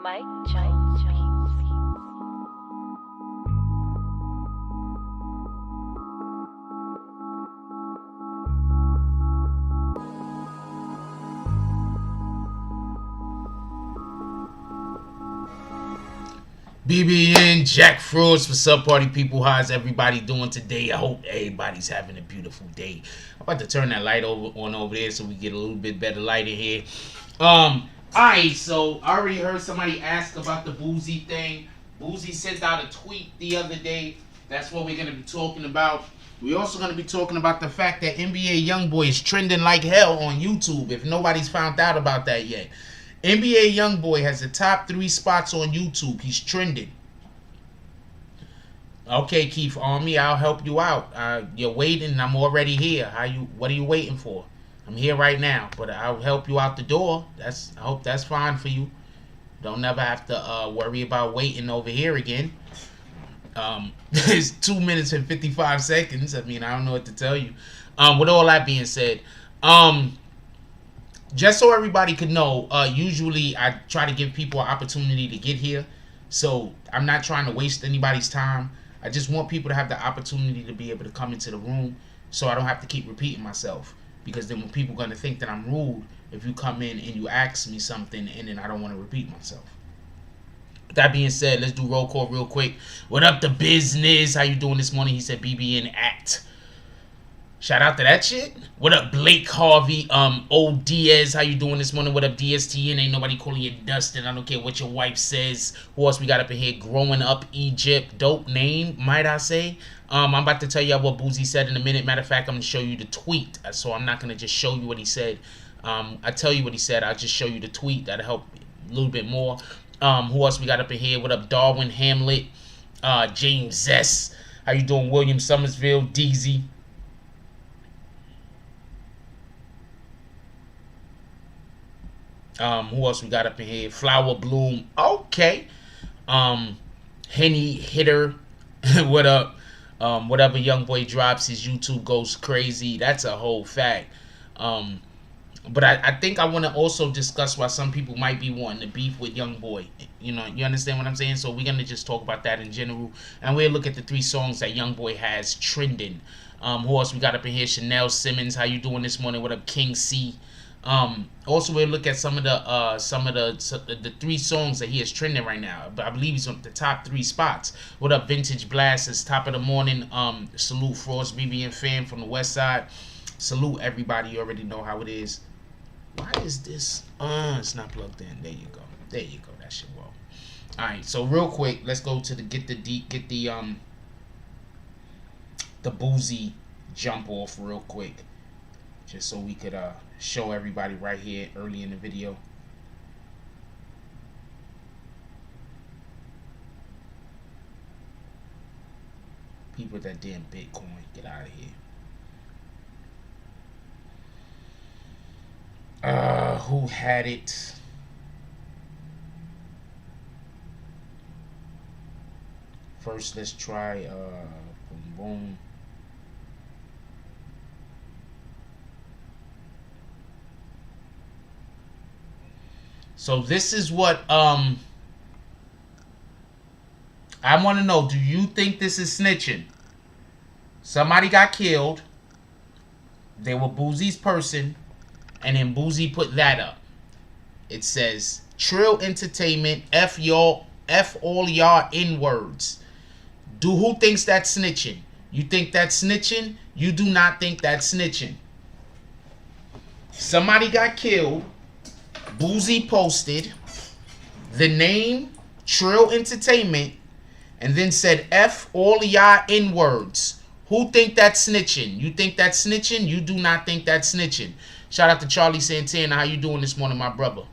Mike Jones Beats. BBN, Jackfruits, what's up, party people? How's everybody doing today? I hope everybody's having a beautiful day. I'm about to turn that light on over there so we get a little bit better light in here. Alright, so I already heard somebody ask about the Boosie thing. Boosie sent out a tweet the other day. That's what we're gonna be talking about. We're also gonna be talking about the fact that NBA Youngboy is trending like hell on YouTube. If nobody's found out about that yet. NBA Youngboy has the top 3 spots on YouTube. He's trending. Okay, Keith Army, I'll help you out. You're waiting. I'm already here. What are you waiting for? I'm here right now, but I'll help you out the door. I hope that's fine for you. Don't never have to worry about waiting over here again. It's 2 minutes and 55 seconds. I mean, I don't know what to tell you. With all that being said, just so everybody could know, usually I try to give people an opportunity to get here. So I'm not trying to waste anybody's time. I just want people to have the opportunity to be able to come into the room so I don't have to keep repeating myself. Because then when people are going to think that I'm rude if you come in and you ask me something and then I don't want to repeat myself. With that being said, let's do roll call real quick. What up, the business? How you doing this morning? He said BBN Act. Shout out to that shit. What up, Blake Harvey? Old Diaz, how you doing this morning? What up, DSTN? Ain't nobody calling you Dustin. I don't care what your wife says. Who else we got up in here? Growing Up Egypt. Dope name, might I say. I'm about to tell y'all what Boosie said in a minute. Matter of fact, I'm going to show you the tweet. So I'm not going to just show you what he said. I tell you what he said. I'll just show you the tweet. That'll help a little bit more. Who else we got up in here? What up, Darwin Hamlet? James Zess. How you doing? William Summersville. DZ. Who else we got up in here? Flower Bloom. Okay. Henny Hitter. What up? Whatever Youngboy drops, his YouTube goes crazy. That's a whole fact. But I think I want to also discuss why some people might be wanting to beef with Youngboy. You know, you understand what I'm saying? So we're going to just talk about that in general. And we'll look at the 3 songs that Youngboy has trending. Who else we got up in here? Chanel Simmons. How you doing this morning? What up, King C? Also we'll look at some of the 3 songs that he is trending right now. But I believe he's on the top 3 spots. What up, Vintage Blast? It's top of the morning. Salute Frost BBN fan from the west side. Salute everybody. You already know how it is. Why is this? It's not plugged in. There you go. There you go. That should work. All right. So real quick, let's go to the get the Boosie jump off real quick, just so we could show everybody right here early in the video. People with that damn Bitcoin, get out of here. Who had it? First, let's try boom boom. So this is what I want to know. Do you think this is snitching? Somebody got killed. They were Boosie's person. And then Boosie put that up. It says, Trill Entertainment, F all y'all N-words. Who thinks that's snitching? You think that's snitching? You do not think that's snitching. Somebody got killed. Boosie posted the name Trill Entertainment and then said F all y'all N-words. Who think that's snitching? You think that's snitching? You do not think that's snitching. Shout out to Charlie Santana. How you doing this morning, my brother?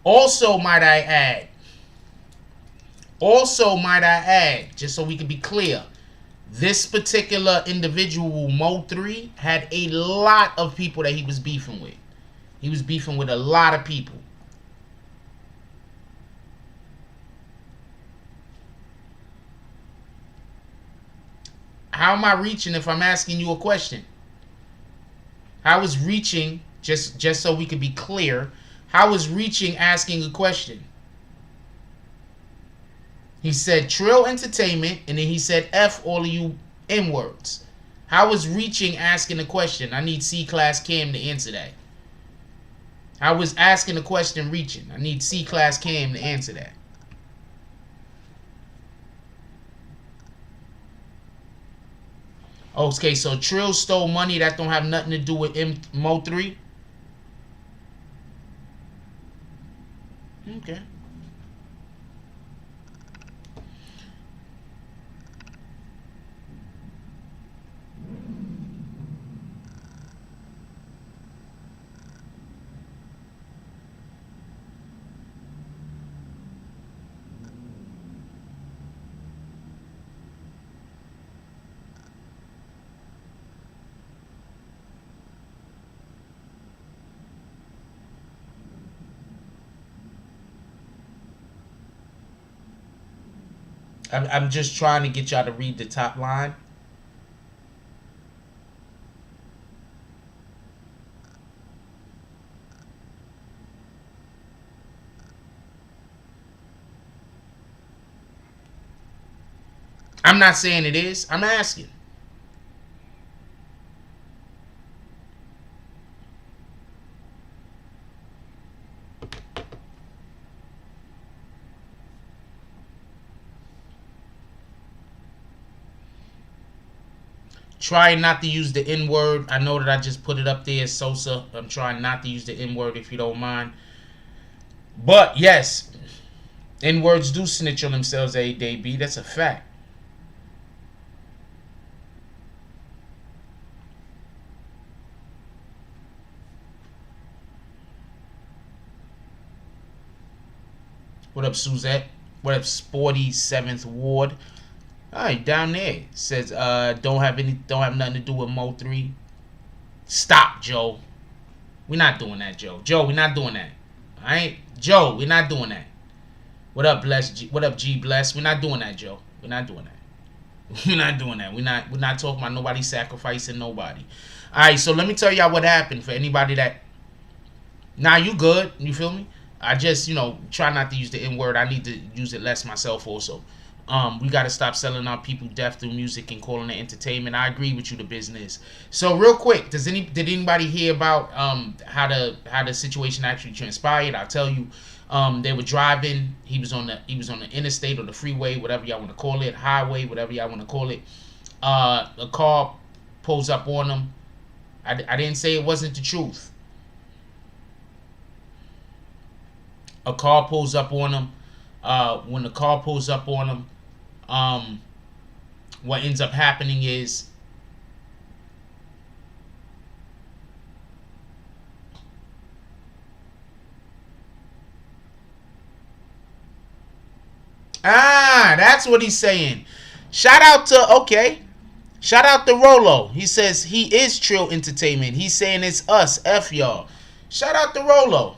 Also, might I add, just so we can be clear, This particular individual, MO3, had a lot of people that he was beefing with. He was beefing with a lot of people. How am I reaching if I'm asking you a question? How is reaching, just so we could be clear, how is reaching asking a question? He said Trill Entertainment, and then he said F all of you N-words. How is reaching asking a question? I need C-Class Cam to answer that. How is asking a question reaching? I need C-Class Cam to answer that. Okay, so Trill stole money that don't have nothing to do with MO3? Okay. I'm just trying to get y'all to read the top line. I'm not saying it is. I'm asking. Try not to use the N-word. I know that I just put it up there, Sosa. I'm trying not to use the N-word if you don't mind. But, yes, N-words do snitch on themselves every day, B. That's a fact. What up, Suzette? What up, Sporty 7th Ward? Alright, down there says don't have nothing to do with MO3. Stop, Joe. We're not doing that, Joe. Joe, we're not doing that. Alright? Joe, we're not doing that. What up, Bless? What up, G Bless? We're not doing that, Joe. We're not doing that. We're not doing that. We're not talking about nobody sacrificing nobody. Alright, so let me tell y'all what happened for anybody that. Nah, you good. You feel me? I just, try not to use the N-word. I need to use it less myself also. We got to stop selling our people death through music and calling it entertainment. I agree with you, the business. So real quick, did anybody hear about how the situation actually transpired? I'll tell you. They were driving. He was on the interstate or the freeway, whatever y'all want to call it, highway, whatever y'all want to call it. A car pulls up on him. I didn't say it wasn't the truth. A car pulls up on him. When the car pulls up on him, what ends up happening is that's what he's saying. Shout out to Rolo. He says he is Trill Entertainment. He's saying it's us, F y'all. Shout out to Rolo.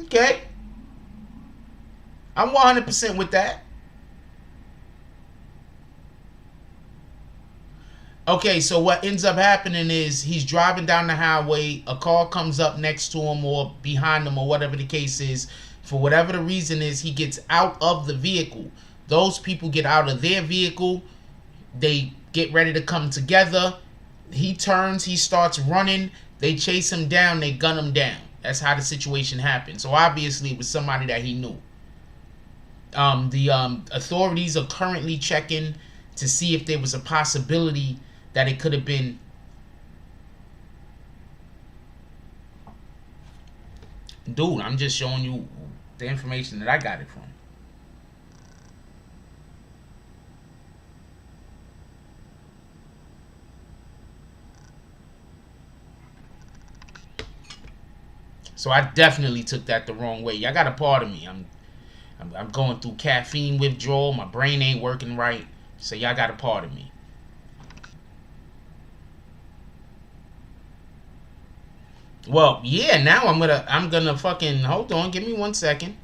Okay, I'm 100% with that. Okay, so what ends up happening is he's driving down the highway. A car comes up next to him or behind him or whatever the case is. For whatever the reason is, he gets out of the vehicle. Those people get out of their vehicle. They get ready to come together. He turns. He starts running. They chase him down. They gun him down. That's how the situation happened. So obviously it was somebody that he knew. The authorities are currently checking to see if there was a possibility that it could have been. Dude, I'm just showing you the information that I got it from. So I definitely took that the wrong way. Y'all got a part of me. I'm going through caffeine withdrawal. My brain ain't working right. So y'all gotta pardon me. Well, yeah, now I'm gonna fucking hold on, give me 1 second.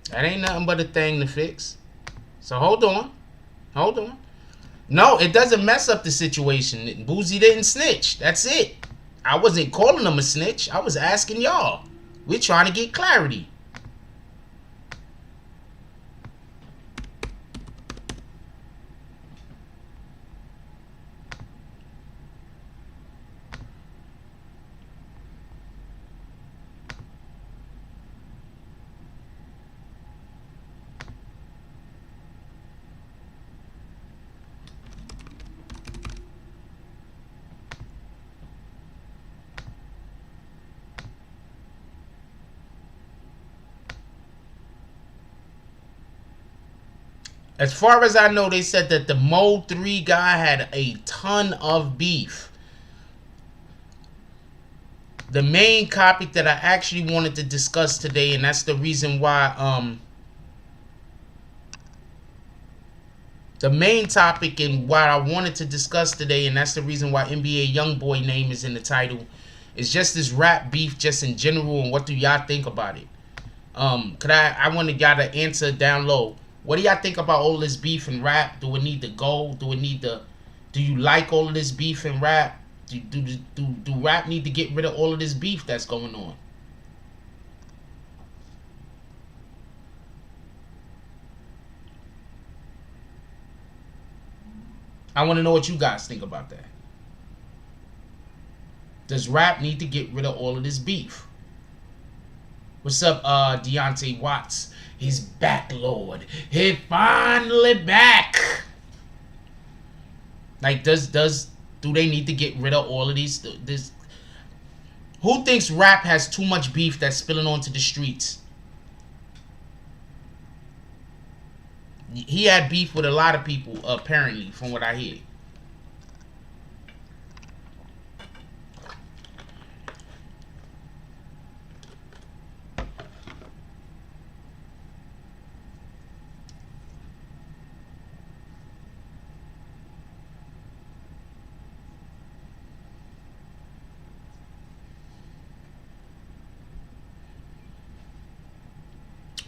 That ain't nothing but a thing to fix. So hold on. Hold on. No, it doesn't mess up the situation. Boosie didn't snitch. That's it. I wasn't calling him a snitch. I was asking y'all. We're trying to get clarity. As far as I know, they said that the MO3 guy had a ton of beef. The main topic that I actually wanted to discuss today, and that's the reason why the main topic and what I wanted to discuss today, and that's the reason why NBA Youngboy name is in the title, is just this rap beef just in general, and what do y'all think about it? I wanted y'all to answer down low. What do y'all think about all this beef and rap? Do it need to go? Do you like all of this beef and rap? Do rap need to get rid of all of this beef that's going on? I want to know what you guys think about that. Does rap need to get rid of all of this beef? What's up, Deontay Watts? He's back, Lord. He finally back. Like, do they need to get rid of all of these? Who thinks rap has too much beef that's spilling onto the streets? He had beef with a lot of people, apparently, from what I hear.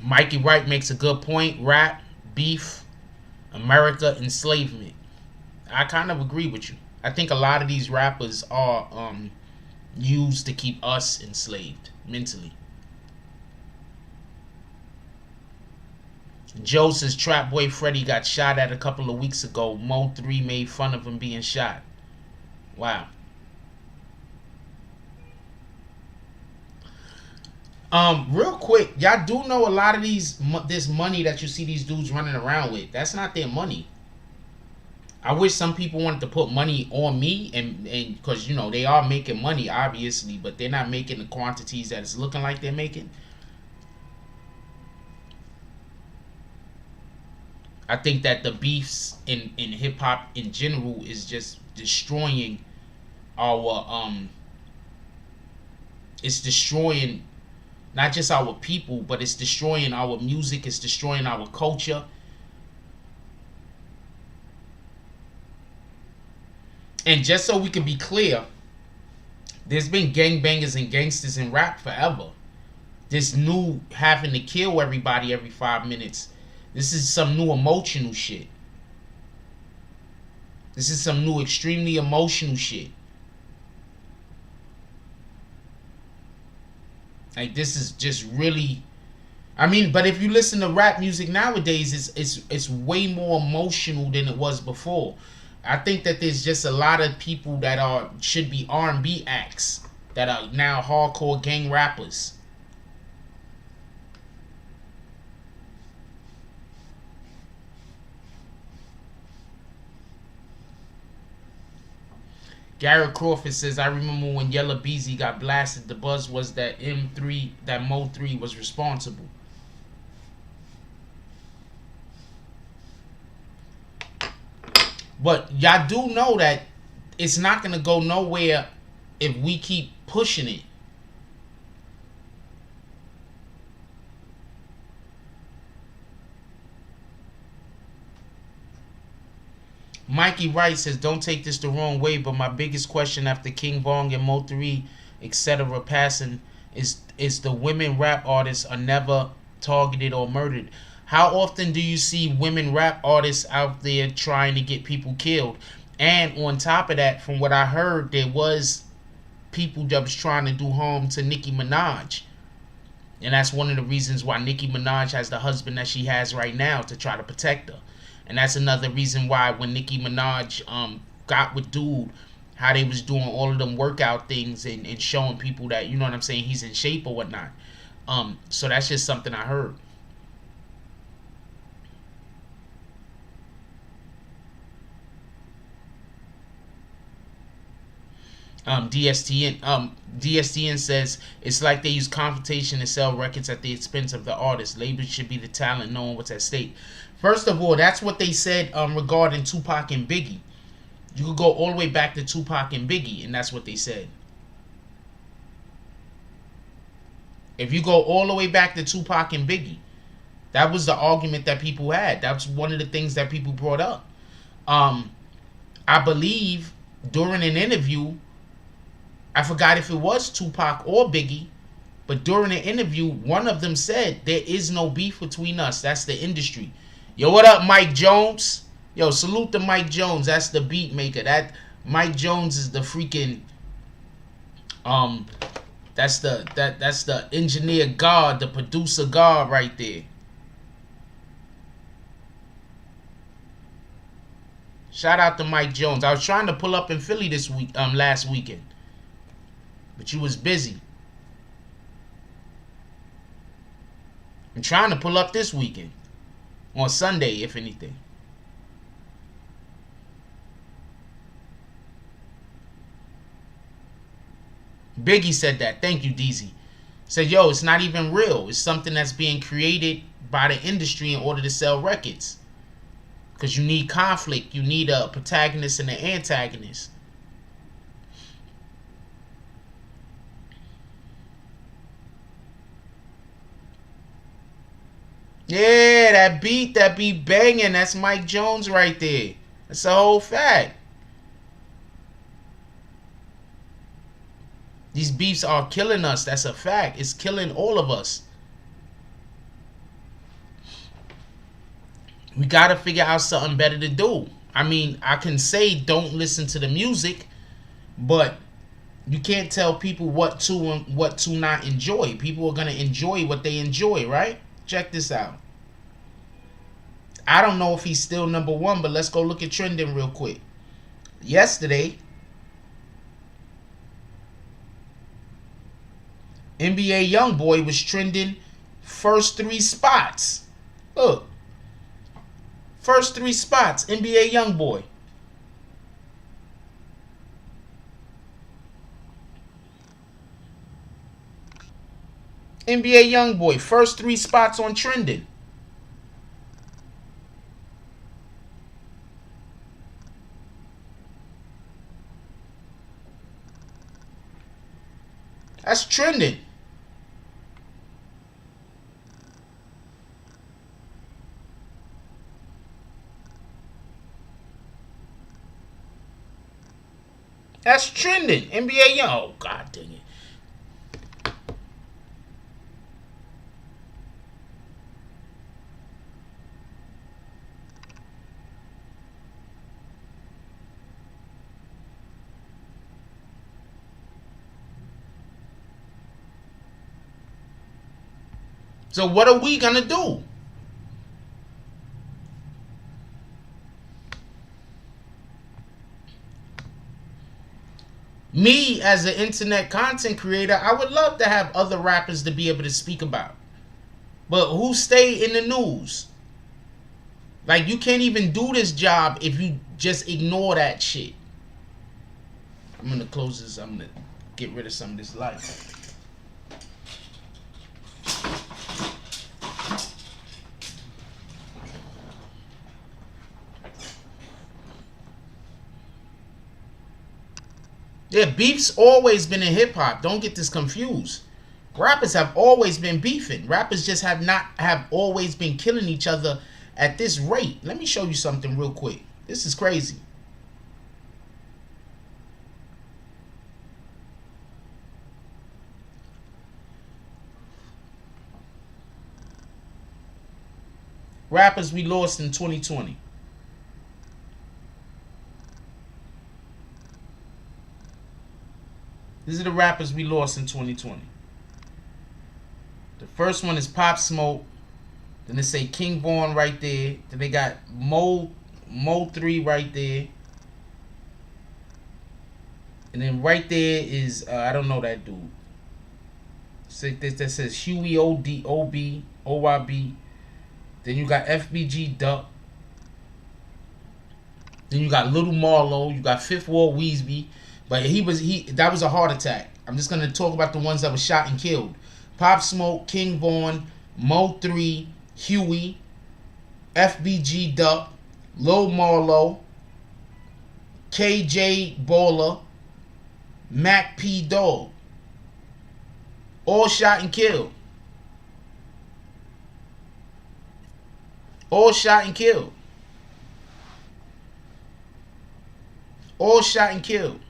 Mikey Wright makes a good point. Rap, beef, America, enslavement. I kind of agree with you. I think a lot of these rappers are used to keep us enslaved mentally. Joe says Trap Boy Freddy got shot at a couple of weeks ago. MO3 made fun of him being shot. Wow. Real quick, y'all do know a lot of this money that you see these dudes running around with, that's not their money. I wish some people wanted to put money on me, and because, you know, they are making money, obviously, but they're not making the quantities that it's looking like they're making. I think that the beefs in hip-hop in general is just destroying our, it's destroying not just our people, but it's destroying our music, it's destroying our culture. And just so we can be clear, there's been gangbangers and gangsters in rap forever. This new having to kill everybody every 5 minutes, this is some new emotional shit. This is some new extremely emotional shit. Like, this is just really, I mean, but if you listen to rap music nowadays, it's way more emotional than it was before. I think that there's just a lot of people that should be R&B acts that are now hardcore gang rappers. Garrett Crawford says, I remember when Yella Beezy got blasted, the buzz was that MO3 was responsible. But y'all do know that it's not gonna go nowhere if we keep pushing it. Mikey Wright says, don't take this the wrong way, but my biggest question after King Von and MO3, etc. passing is the women rap artists are never targeted or murdered. How often do you see women rap artists out there trying to get people killed? And on top of that, from what I heard, there was people that was trying to do harm to Nicki Minaj. And that's one of the reasons why Nicki Minaj has the husband that she has right now, to try to protect her. And that's another reason why when Nicki Minaj got with Dude, how they was doing all of them workout things and showing people that, you know what I'm saying, he's in shape or whatnot. So that's just something I heard. DSTN says it's like they use confrontation to sell records at the expense of the artist. Labels should be the talent, knowing what's at stake. First of all, that's what they said regarding Tupac and Biggie. You could go all the way back to Tupac and Biggie, and that's what they said. If you go all the way back to Tupac and Biggie, that was the argument that people had. That's one of the things that people brought up. I believe during an interview, I forgot if it was Tupac or Biggie, but during the interview, one of them said, there is no beef between us. That's the industry. Yo, what up, Mike Jones? Yo, salute to Mike Jones. That's the beat maker. That Mike Jones is the freaking that's the engineer god, the producer god right there. Shout out to Mike Jones. I was trying to pull up in Philly this week, last weekend, but you was busy. I'm trying to pull up this weekend. On Sunday, if anything. Biggie said that. Thank you, DZ. Said, yo, it's not even real. It's something that's being created by the industry in order to sell records. Because you need conflict. You need a protagonist and an antagonist. Yeah, that beat banging. That's Mike Jones right there. That's a whole fact. These beefs are killing us. That's a fact. It's killing all of us. We got to figure out something better to do. I mean, I can say don't listen to the music, but you can't tell people what to and what to not enjoy. People are going to enjoy what they enjoy, right? Check this out. I don't know if he's still #1, but let's go look at trending real quick. Yesterday, NBA Youngboy was trending first 3 spots. Look. First 3 spots, NBA Youngboy. NBA Youngboy, first 3 spots on trending. That's trending. That's trending. NBA Young. Oh, God dang it. So what are we gonna do? Me as an internet content creator, I would love to have other rappers to be able to speak about. But who stay in the news? Like, you can't even do this job if you just ignore that shit. I'm gonna close this. I'm gonna get rid of some of this light. Yeah, beef's always been in hip hop. Don't get this confused. Rappers have always been beefing. Rappers just have always been killing each other at this rate. Let me show you something real quick. This is crazy. Rappers we lost in 2020. These are the rappers we lost in 2020. The first one is Pop Smoke. Then they say King Von right there. Then they got MO3 right there. And then right there is I don't know that dude. That says Huey OB OYB. Then you got FBG Duck. Then you got Little Marlowe. You got Fifth Ward Weezy. But that was a heart attack. I'm just gonna talk about the ones that were shot and killed. Pop Smoke, King Von, MO3, Huey, FBG Duck, Lil Marlowe, KJ Baller, Mac P Dog. All shot and killed. All shot and killed. All shot and killed.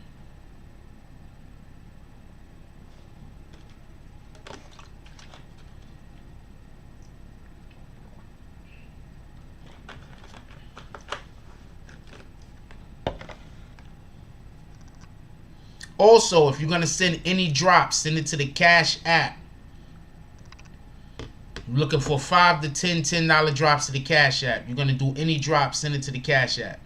Also, if you're going to send any drops, send it to the Cash App. I'm looking for $5 to $10 drops to the Cash App. You're going to do any drop, send it to the Cash App.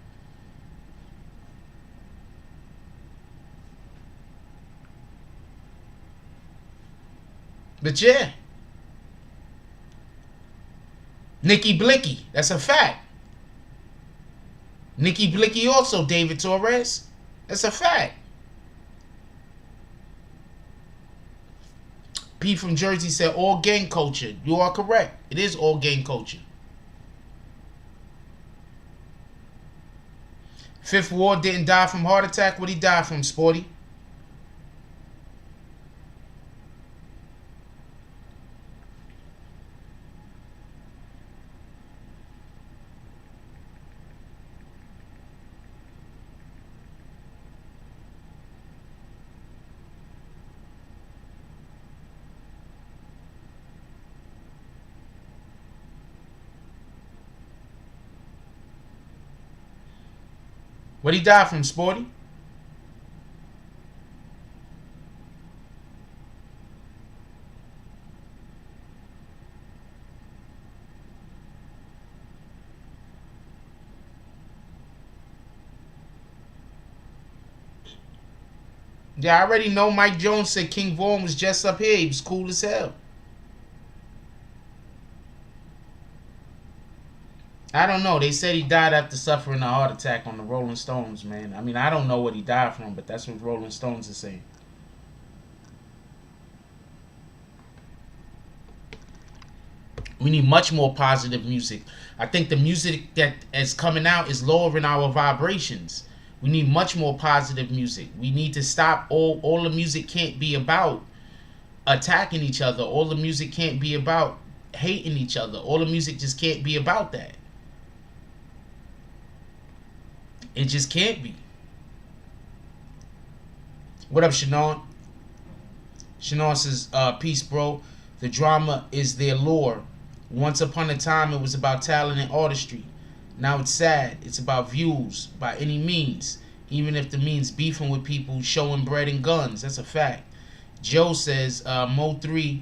But yeah. Nikki Blicky, that's a fact. Nikki Blicky also, David Torres. That's a fact. P from Jersey said all gang culture. You are correct. It is all gang culture. Fifth Ward didn't die from heart attack. What he died from, Sporty? What he died from, Sporty? Yeah, I already know Mike Jones said King Von was just up here. He was cool as hell. I don't know. They said he died after suffering a heart attack on the Rolling Stones, man. I mean, I don't know what he died from, but that's what Rolling Stones are saying. We need much more positive music. I think the music that is coming out is lowering our vibrations. We need much more positive music. We need to stop. All the music can't be about attacking each other. All the music can't be about hating each other. All the music just can't be about that. It just can't be. What up, Shannon? Shannon says, peace, bro. The drama is their lore. Once upon a time, it was about talent and artistry. Now it's sad. It's about views by any means. Even if the means beefing with people, showing bread and guns. That's a fact. Joe says, Mo3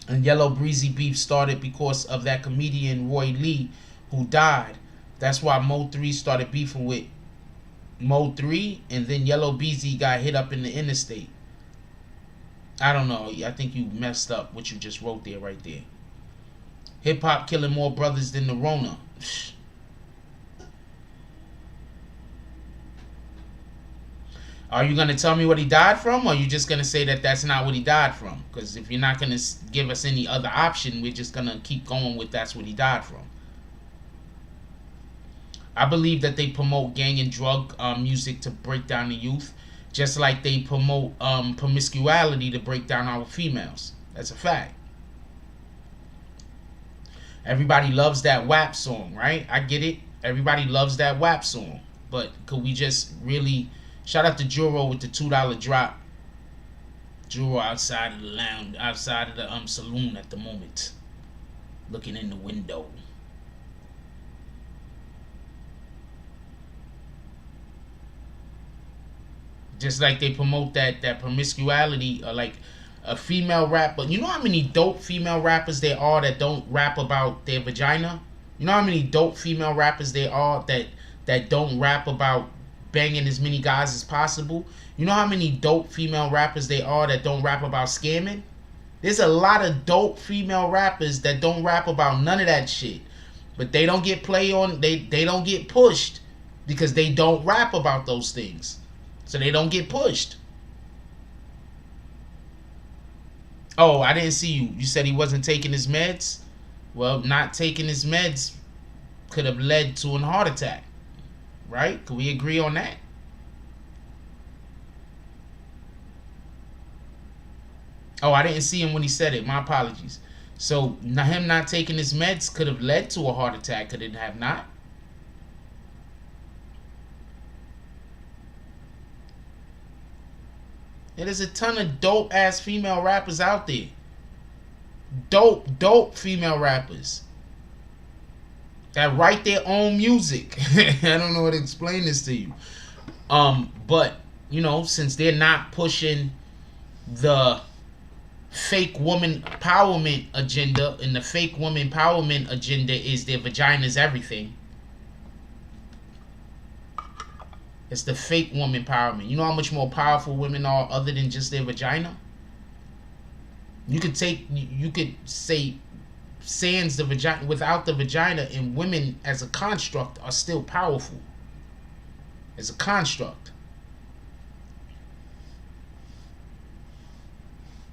and Yellow Breezy beef started because of that comedian Roy Lee who died. That's why Mo3 started beefing with Mo3, and then Yellow Breezy got hit up in the interstate. I don't know. I think you messed up what you just wrote there, right there. Hip hop killing more brothers than the Rona. Are you going to tell me what he died from, or are you just going to say that that's not what he died from? Because if you're not going to give us any other option, we're just going to keep going with that's what he died from. I believe that they promote gang and drug music to break down the youth. Just like they promote promiscuity to break down our females. That's a fact. Everybody loves that WAP song, right? I get it. Everybody loves that WAP song. But could we just really... Shout out to Juro with the $2 drop. Juro outside of the lounge, outside of the saloon at the moment, looking in the window. Just like they promote that promiscuity, like a female rapper. You know how many dope female rappers there are that don't rap about their vagina? You know how many dope female rappers there are that don't rap about banging as many guys as possible? You know how many dope female rappers there are that don't rap about scamming? There's a lot of dope female rappers that don't rap about none of that shit. But they don't get play on, they don't get pushed because they don't rap about those things. So they don't get pushed. Oh, I didn't see you. You said he wasn't taking his meds? Well, not taking his meds could have led to a heart attack. Right? Can we agree on that? Oh, I didn't see him when he said it. My apologies. So him not taking his meds could have led to a heart attack. Could it have not? There's a ton of dope ass female rappers out there. Dope female rappers that write their own music. I don't know how to explain this to you. But you know, since they're not pushing the fake woman empowerment agenda, and the fake woman empowerment agenda is their vagina's everything. It's the fake woman empowerment. You know how much more powerful women are other than just their vagina? You could say sans the vagina, without the vagina, and women as a construct are still powerful. As a construct.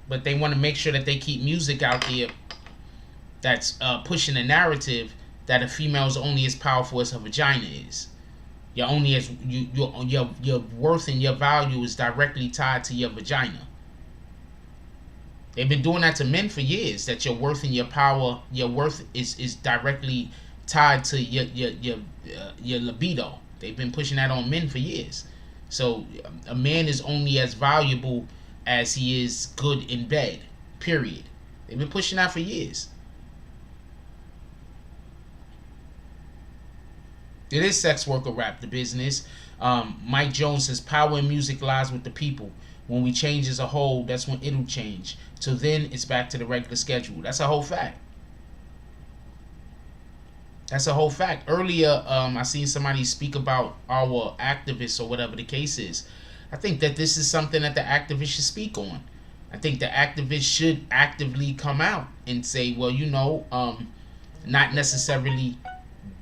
But they want to make sure that they keep music out there that's pushing a narrative that a female is only as powerful as her vagina is. You're only as your worth and your value is directly tied to your vagina. They've been doing that to men for years. That your worth and your power, your worth is directly tied to your libido. They've been pushing that on men for years. So a man is only as valuable as he is good in bed. Period. They've been pushing that for years. It is sex worker rap, the business. Mike Jones says, power in music lies with the people. When we change as a whole, that's when it'll change. Till then, it's back to the regular schedule. That's a whole fact. That's a whole fact. Earlier, I seen somebody speak about our activists or whatever the case is. I think that this is something that the activists should speak on. I think the activists should actively come out and say, well, you know, not necessarily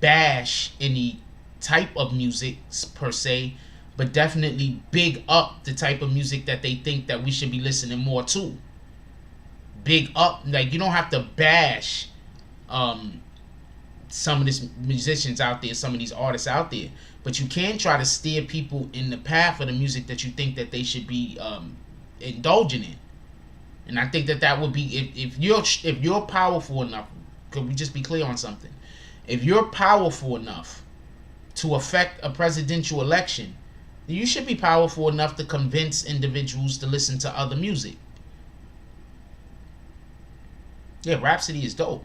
bash any type of music per se, but definitely big up the type of music that they think that we should be listening more to. Big up, like, you don't have to bash some of these musicians out there, some of these artists out there, but you can try to steer people in the path of the music that you think that they should be indulging in. And I think that would be, if you're powerful enough, could we just be clear on something? If you're powerful enough to affect a presidential election, you should be powerful enough to convince individuals to listen to other music. Yeah, Rhapsody is dope.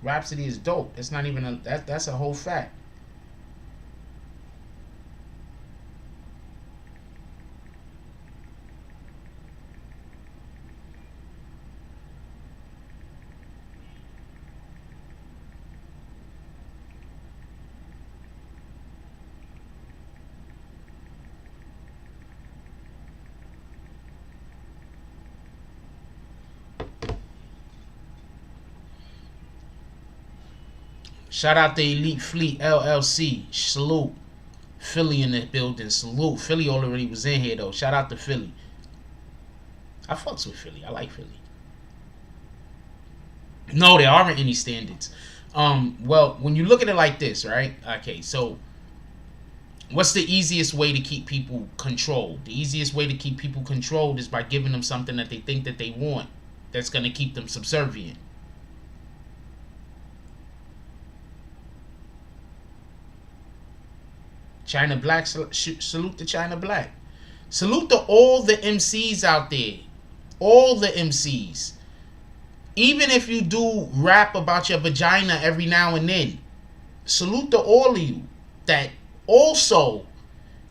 Rhapsody is dope. It's not even that's a whole fact. Shout out to Elite Fleet LLC. Salute. Philly in the building. Salute. Philly already was in here though. Shout out to Philly. I fucks with Philly. I like Philly. No, there aren't any standards. Well, when you look at it like this, right? Okay, so what's the easiest way to keep people controlled? The easiest way to keep people controlled is by giving them something that they think that they want that's going to keep them subservient. China Black, salute to China Black. Salute to all the MCs out there. All the MCs. Even if you do rap about your vagina every now and then, salute to all of you that also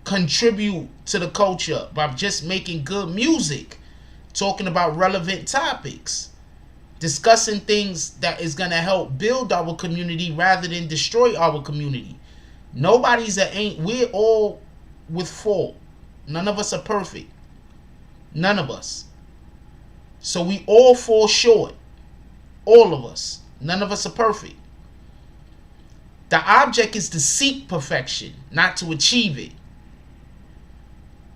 contribute to the culture by just making good music, talking about relevant topics, discussing things that is going to help build our community rather than destroy our community. Nobody's a ain't. We're all with fault. None of us are perfect. None of us. So we all fall short. All of us. None of us are perfect. The object is to seek perfection, not to achieve it.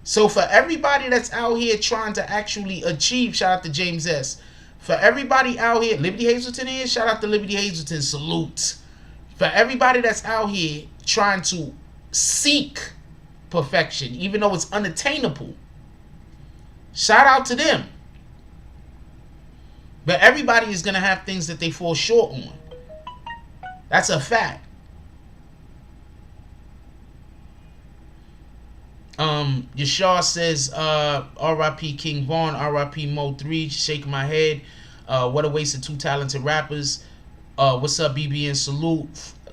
So for everybody that's out here trying to actually achieve, shout out to James S. For everybody out here, Liberty Hazelton is, shout out to Liberty Hazelton, salute. For everybody that's out here trying to seek perfection, even though it's unattainable, shout out to them. But everybody is going to have things that they fall short on. That's a fact. Yashar says, R.I.P. King Vaughn, R.I.P. MO3, shaking my head. What a waste of two talented rappers. What's up, BBN? Salute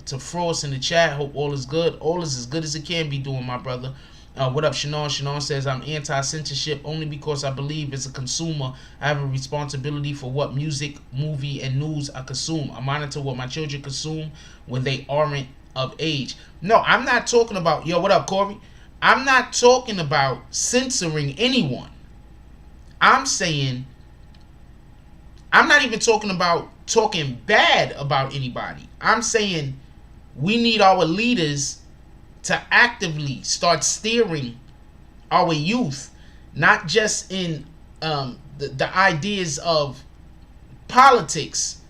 to Frost in the chat. Hope all is good. All is as good as it can be doing, my brother. What up, Shannon? Shannon says, I'm anti-censorship only because I believe as a consumer, I have a responsibility for what music, movie, and news I consume. I monitor what my children consume when they aren't of age. No, I'm not talking about, yo, what up, Corey? I'm not talking about censoring anyone. I'm saying, I'm not even talking about talking bad about anybody. I'm saying we need our leaders to actively start steering our youth, not just in the ideas of politics,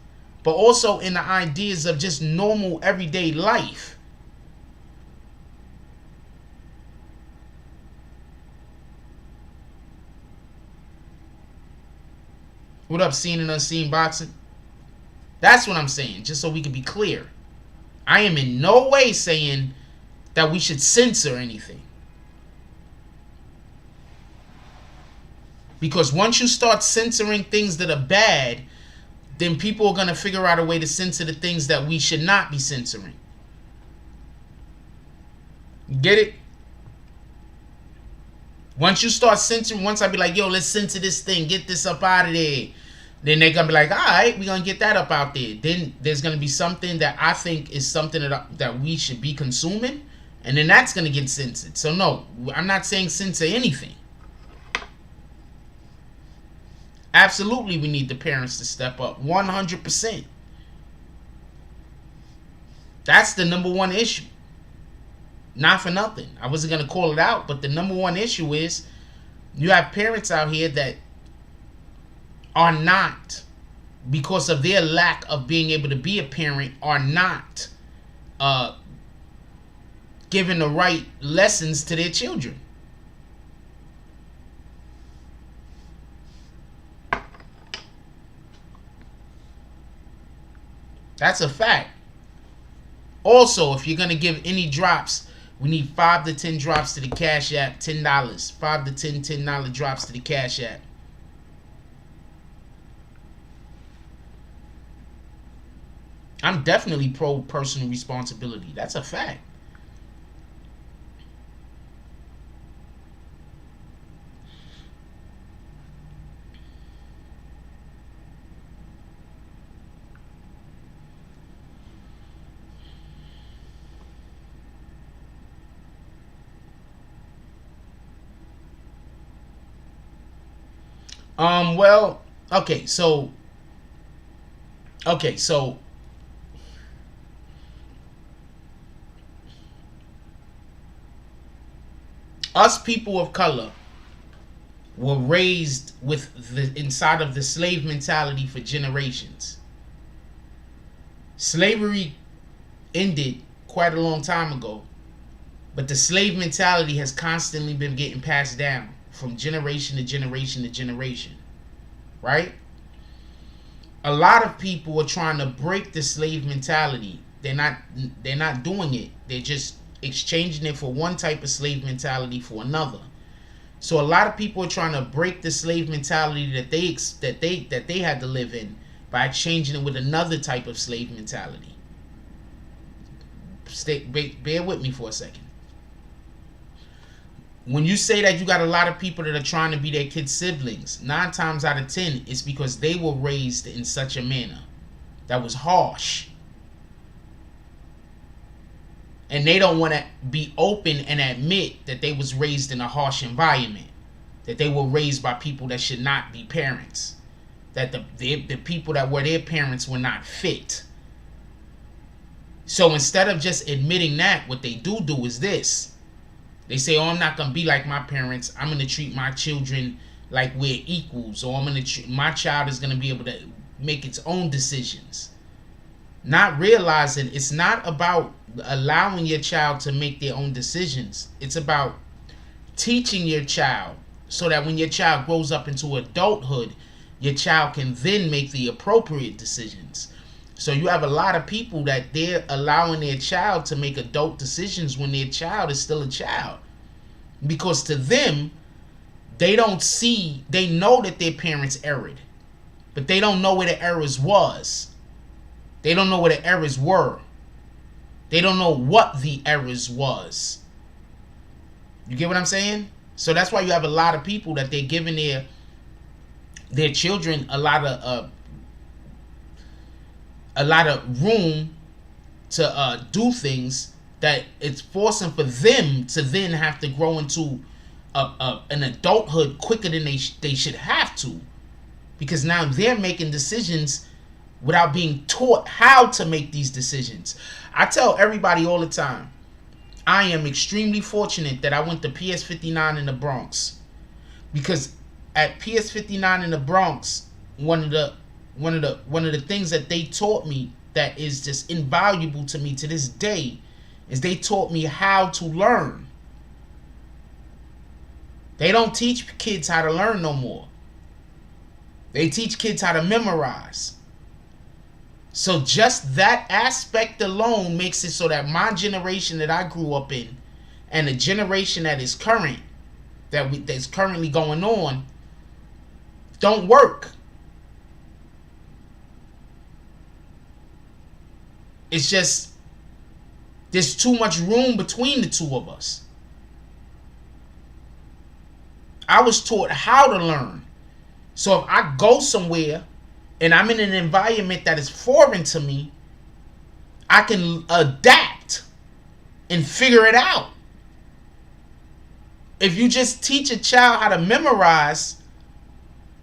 but also in the ideas of just normal everyday life. What up, Seen and Unseen Boxing? That's what I'm saying, just so we can be clear. I am in no way saying that we should censor anything. Because once you start censoring things that are bad, then people are going to figure out a way to censor the things that we should not be censoring. Get it? Once you start censoring, once I be like, yo, let's censor this thing, get this up out of there. Then they're going to be like, all right, we're going to get that up out there. Then there's going to be something that I think is something that we should be consuming. And then that's going to get censored. So no, I'm not saying censor anything. Absolutely, we need the parents to step up. 100%. That's the number one issue. Not for nothing. I wasn't going to call it out, but the number one issue is you have parents out here that are not, because of their lack of being able to be a parent, are not giving the right lessons to their children. That's a fact. Also, if you're going to give any drops, we need 5 to 10 drops to the Cash App, $10. 5 to 10 $10 drops to the Cash App. I'm definitely pro personal responsibility. That's a fact. Well, okay, so Us people of color were raised with the inside of the slave mentality for generations. Slavery ended quite a long time ago, but the slave mentality has constantly been getting passed down from generation to generation to generation, right? A lot of people are trying to break the slave mentality. They're not doing it. They're just exchanging it for one type of slave mentality for another. So a lot of people are trying to break the slave mentality that they had to live in by exchanging it with another type of slave mentality. Bear with me for a second. When you say that you got a lot of people that are trying to be their kids' siblings, 9 times out of 10, it's because they were raised in such a manner that was harsh. And they don't want to be open and admit that they was raised in a harsh environment, that they were raised by people that should not be parents, that the people that were their parents were not fit. So instead of just admitting that, what they do is this. They say, oh, I'm not going to be like my parents. I'm going to treat my children like we're equals, or my child is going to be able to make its own decisions. Not realizing it's not about allowing your child to make their own decisions. It's about teaching your child so that when your child grows up into adulthood, your child can then make the appropriate decisions. So you have a lot of people that they're allowing their child to make adult decisions when their child is still a child. Because to them, they know that their parents erred, but they don't know where the errors was. They don't know where the errors were. They don't know what the errors was. You get what I'm saying? So that's why you have a lot of people that they're giving their children a lot of room to do things that it's forcing for them to then have to grow into an adulthood quicker than they should have to, because now they're making decisions without being taught how to make these decisions. I tell everybody all the time, I am extremely fortunate that I went to PS59 in the Bronx, because at PS59 in the Bronx, one of the things that they taught me that is just invaluable to me to this day is they taught me how to learn. They don't teach kids how to learn no more. They teach kids how to memorize. So just that aspect alone makes it so that my generation that I grew up in and the generation that is current, that's currently going on, don't work. It's just, there's too much room between the two of us. I was taught how to learn. So if I go somewhere and I'm in an environment that is foreign to me, I can adapt and figure it out. If you just teach a child how to memorize,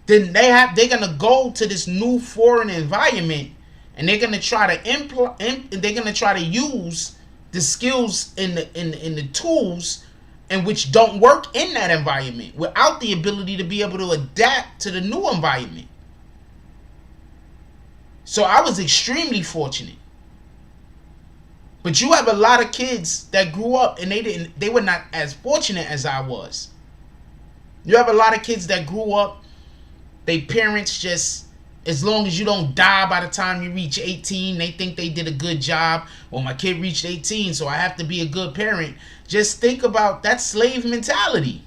then they're gonna go to this new foreign environment and they're gonna try to use the skills and the tools in which don't work in that environment without the ability to be able to adapt to the new environment. So I was extremely fortunate. But you have a lot of kids that grew up and they were not as fortunate as I was. You have a lot of kids that grew up, their parents just, as long as you don't die by the time you reach 18, they think they did a good job. Well, my kid reached 18, so I have to be a good parent. Just think about that slave mentality.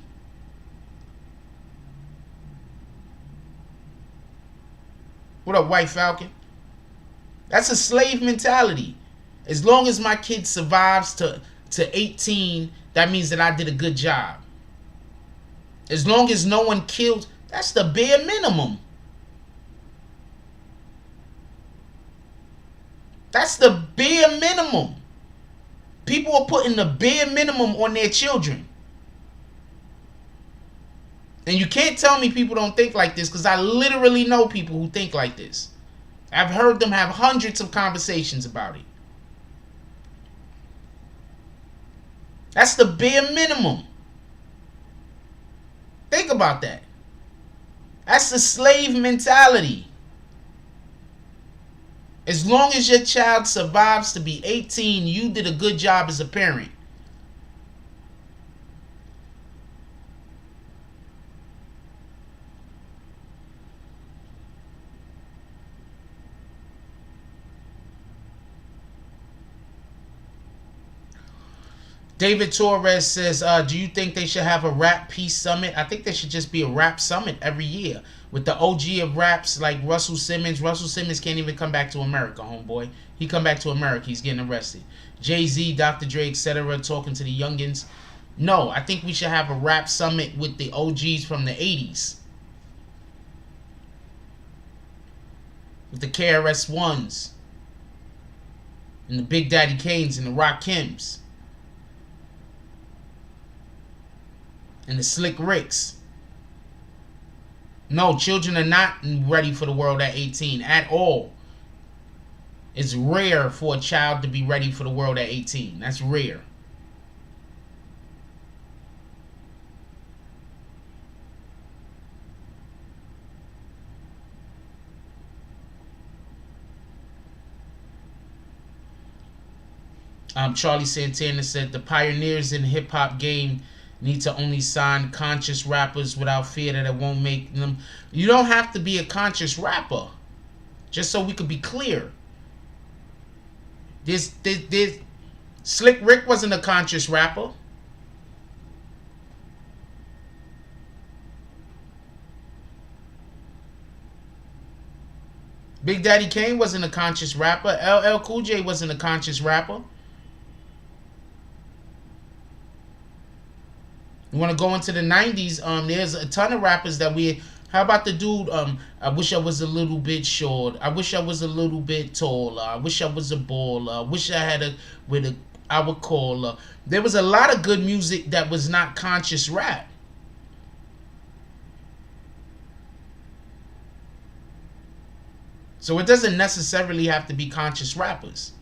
What up, White Falcon? That's a slave mentality. As long as my kid survives to 18, that means that I did a good job. As long as no one killed, that's the bare minimum. That's the bare minimum. People are putting the bare minimum on their children. And you can't tell me people don't think like this, because I literally know people who think like this. I've heard them have hundreds of conversations about it. That's the bare minimum. about that. That's the slave mentality. As long as your child survives to be 18, you did a good job as a parent. David Torres says, do you think they should have a rap peace summit? I think there should just be a rap summit every year with the OG of raps like Russell Simmons. Russell Simmons can't even come back to America, homeboy. He come back to America, he's getting arrested. Jay-Z, Dr. Dre, etc. talking to the youngins. No, I think we should have a rap summit with the OGs from the 80s. With the KRS-Ones. And the Big Daddy Kanes and the Rakims. And the Slick Ricks. No, children are not ready for the world at 18 at all. It's rare for a child to be ready for the world at 18. That's rare. Charlie Santana said the pioneers in the hip-hop game need to only sign conscious rappers without fear that it won't make them. You don't have to be a conscious rapper. Just so we could be clear. This Slick Rick wasn't a conscious rapper. Big Daddy Kane wasn't a conscious rapper. LL Cool J wasn't a conscious rapper. You want to go into the 90s, there's a ton of rappers that we... How about the dude, I wish I was a little bit short. I wish I was a little bit taller. I wish I was a baller. I wish I had I would call her. There was a lot of good music that was not conscious rap. So it doesn't necessarily have to be conscious rappers.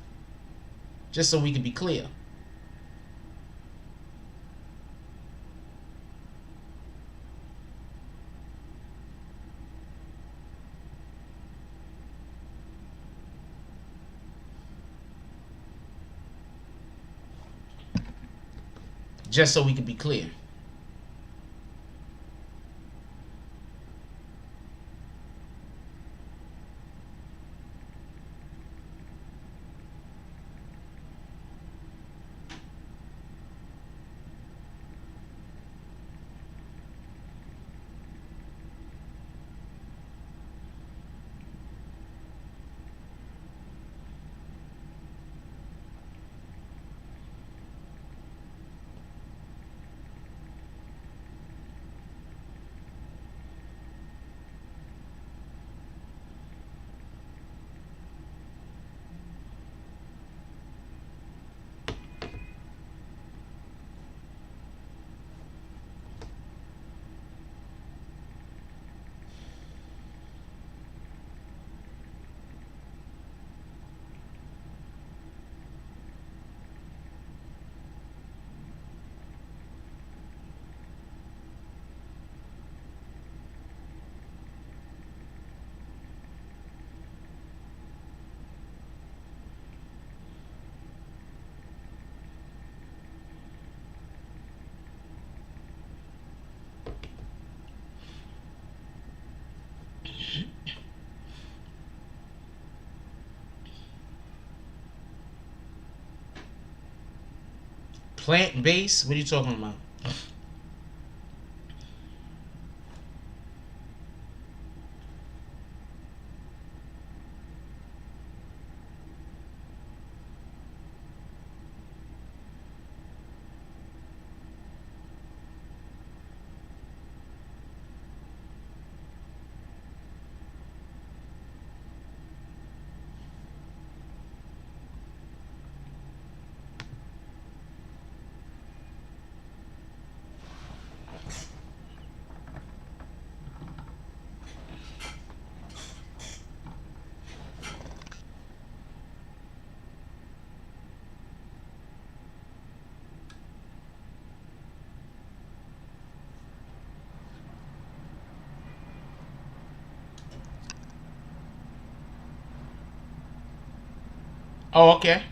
Just so we can be clear. Just so we can be clear. Plant-based? What are you talking about? Oh, okay.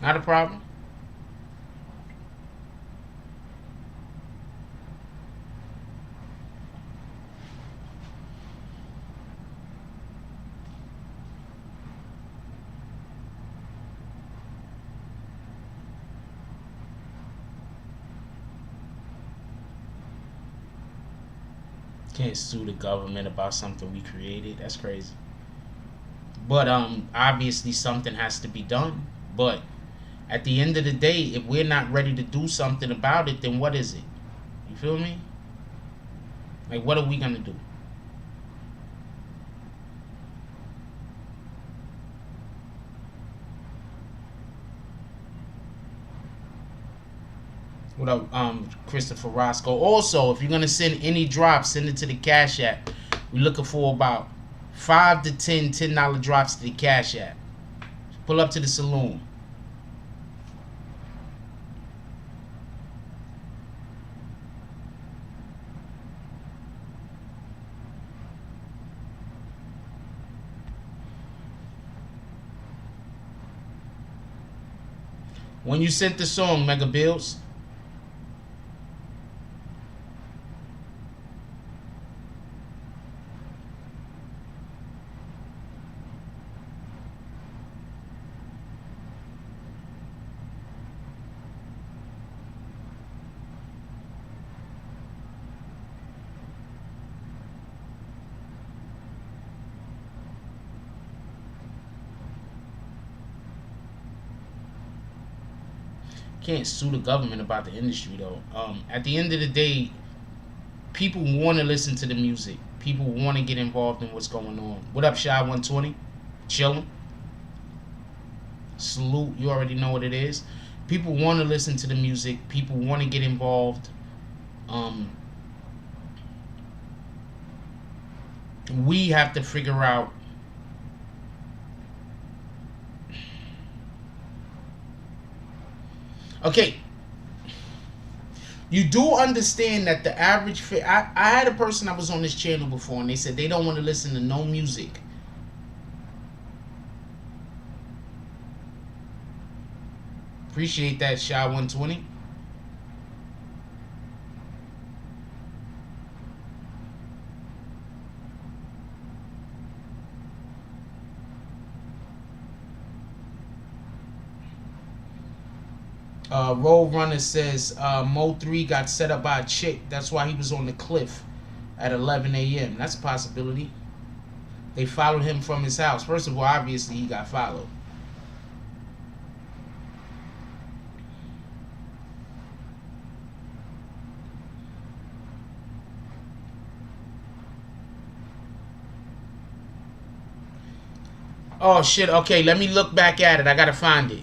Not a problem. Can't sue the government about something we created. That's crazy. But obviously something has to be done. But at the end of the day, if we're not ready to do something about it, then what is it? You feel me? Like, what are we gonna do? What up, Christopher Roscoe? Also, if you're gonna send any drops, send it to the Cash App. We're looking for about 5 to 10 $10 drops to the Cash App. Pull up to the saloon. When you sent the song, Mega Bills. Can't sue the government about the industry though. At the end of the day, people want to listen to the music. People want to get involved in what's going on. What up, Shy 120? Chilling. Salute. You already know what it is. People want to listen to the music. People want to get involved. We have to figure out. Okay, you do understand that the average I had a person that was on this channel before, and they said they don't want to listen to no music. Appreciate that, Shy 120. Road Runner says MO3 got set up by a chick. That's why he was on the cliff at 11 a.m. That's a possibility. They followed him from his house. First of all, obviously he got followed. Oh shit, okay, let me look back at it. I gotta find it.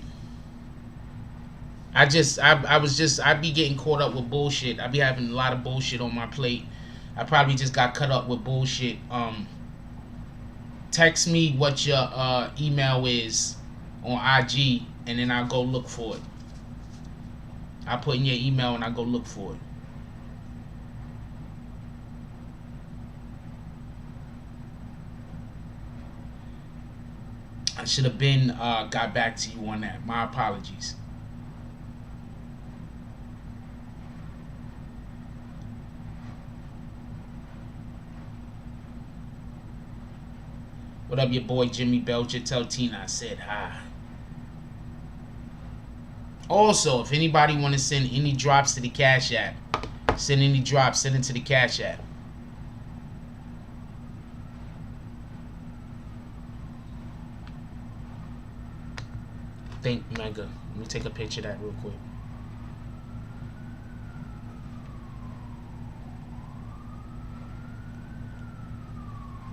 I be getting caught up with bullshit. I be having a lot of bullshit on my plate. I probably just got cut up with bullshit. Text me what your email is on IG, and then I'll go look for it. I'll put in your email and I'll go look for it. I should have been got back to you on that. My apologies. What up, your boy Jimmy Belcher? Tell Tina I said hi. Also, if anybody want to send any drops to the Cash App, send any drops, send it to the Cash App. Think Mega. Let me take a picture of that real quick.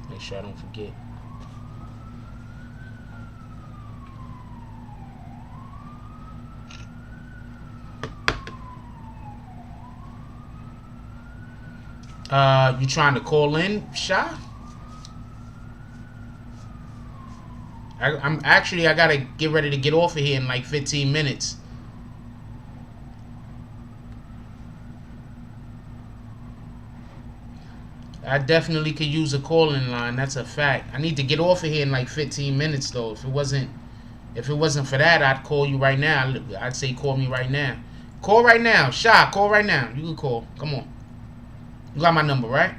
Make sure I don't forget. You trying to call in, Sha? I'm actually, I gotta get ready to get off of here in like 15 minutes. I definitely could use a calling line. That's a fact. I need to get off of here in like 15 minutes though. If it wasn't for that, I'd call you right now. I'd say call me right now. Call right now. Shy, call right now. You can call. Come on. You got my number, right?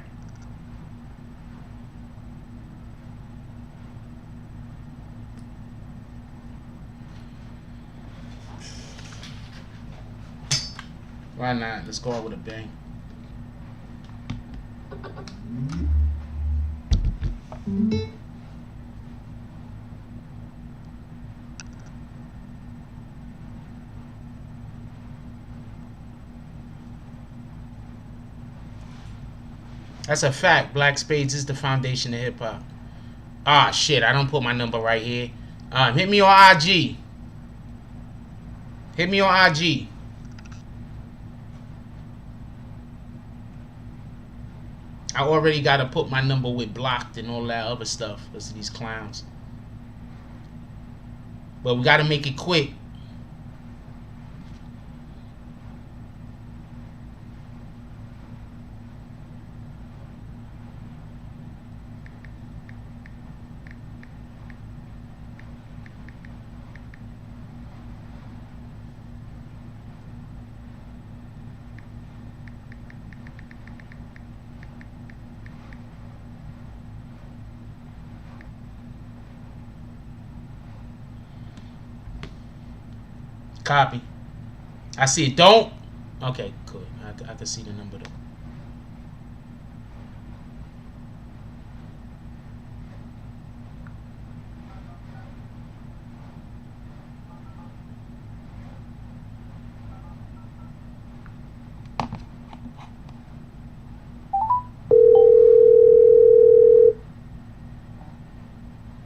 Why not? Let's go out with a bang. That's a fact. Black Spades is the foundation of hip hop. Ah, shit. I don't put my number right here. Hit me on IG. Hit me on IG. I already got to put my number with blocked and all that other stuff because of these clowns. But we got to make it quick. Copy. I see it. Don't. Okay, good. I can see the number though.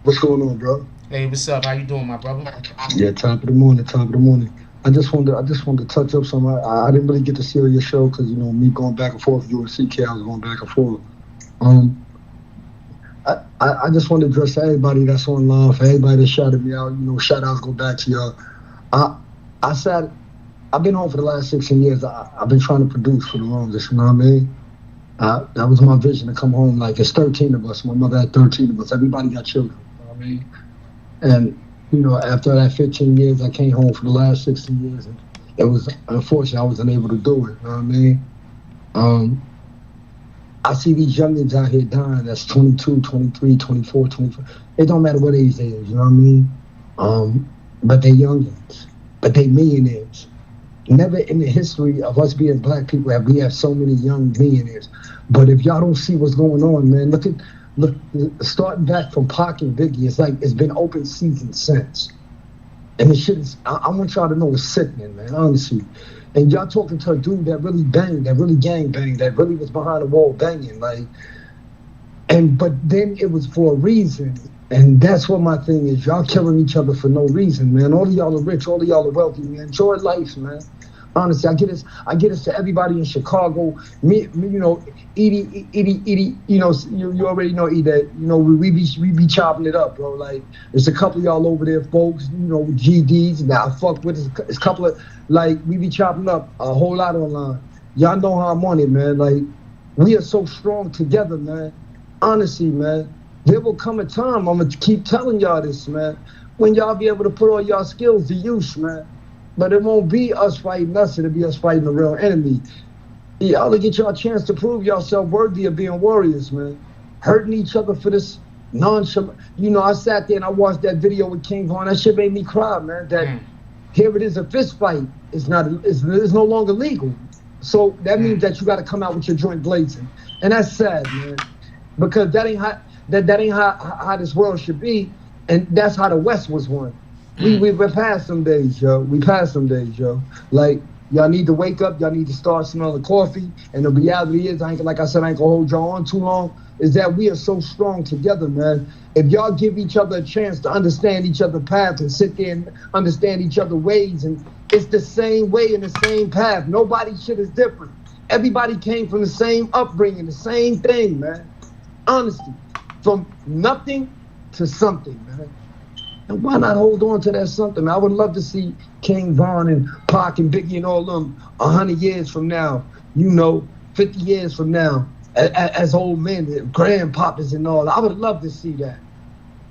What's going on, bro? Hey, what's up? How you doing, my brother? Yeah, top of the morning, top of the morning. I just wanted to touch up some. I didn't really get to see your show because me going back and forth. You and CK, I was going back and forth. I just wanted to address everybody that's online, for everybody that shouted me out. Shout outs go back to y'all. I've been home for the last 16 years. I've been trying to produce for the longest. You know what I mean? That was my vision, to come home. Like, it's 13 of us. My mother had 13 of us. Everybody got children. You know what I mean? And after that 15 years, I came home for the last 16 years. And it was, unfortunately, I wasn't able to do it. You know what I mean? I see these youngins out here dying that's 22, 23, 24, 25. It don't matter what age they is, you know what I mean? But they youngins. But they millionaires. Never in the history of us being black people have we had so many young millionaires. But if y'all don't see what's going on, man, look, starting back from Pac and Biggie, it's like it's been open season since. And the shit is, I want y'all to know it's sickening, man, honestly. And y'all talking to a dude that really banged, that really gang banged, that really was behind the wall banging, like. But then it was for a reason. And that's what my thing is. Y'all killing each other for no reason, man. All of y'all are rich, all of y'all are wealthy, man. Enjoy life, man. Honestly, I get this to everybody in Chicago. Me, Edie, you already know Edie. We be chopping it up, bro. Like, there's a couple of y'all over there, folks. GDs that I fuck with. It's a couple of, like, we be chopping up a whole lot online. Y'all know how I'm on it, man. Like, we are so strong together, man. Honestly, man. There will come a time, I'm gonna keep telling y'all this, man, when y'all be able to put all y'all skills to use, man. But it won't be us fighting us, it'll be us fighting the real enemy. Y'all will get y'all a chance to prove yourself worthy of being warriors, man. Hurting each other for this nonchalant. I sat there and I watched that video with King Von. That shit made me cry, man. That here it is, a fist fight. It's no longer legal. So that means that you got to come out with your joint blazing. And that's sad, man. Because that ain't how this world should be. And that's how the West was won. We're past some days, yo. Like, y'all need to wake up. Y'all need to start smelling coffee. And the reality is, like I said, I ain't gonna hold y'all on too long, is that we are so strong together, man. If y'all give each other a chance to understand each other's path and sit there and understand each other's ways, and it's the same way and the same path. Nobody's shit is different. Everybody came from the same upbringing, the same thing, man. Honestly, from nothing to something, man. And why not hold on to that something? I would love to see King Von and Pac and Biggie and all them 100 years from now, 50 years from now, as old men, grandpapas and all. I would love to see that,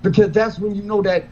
because that's when you know that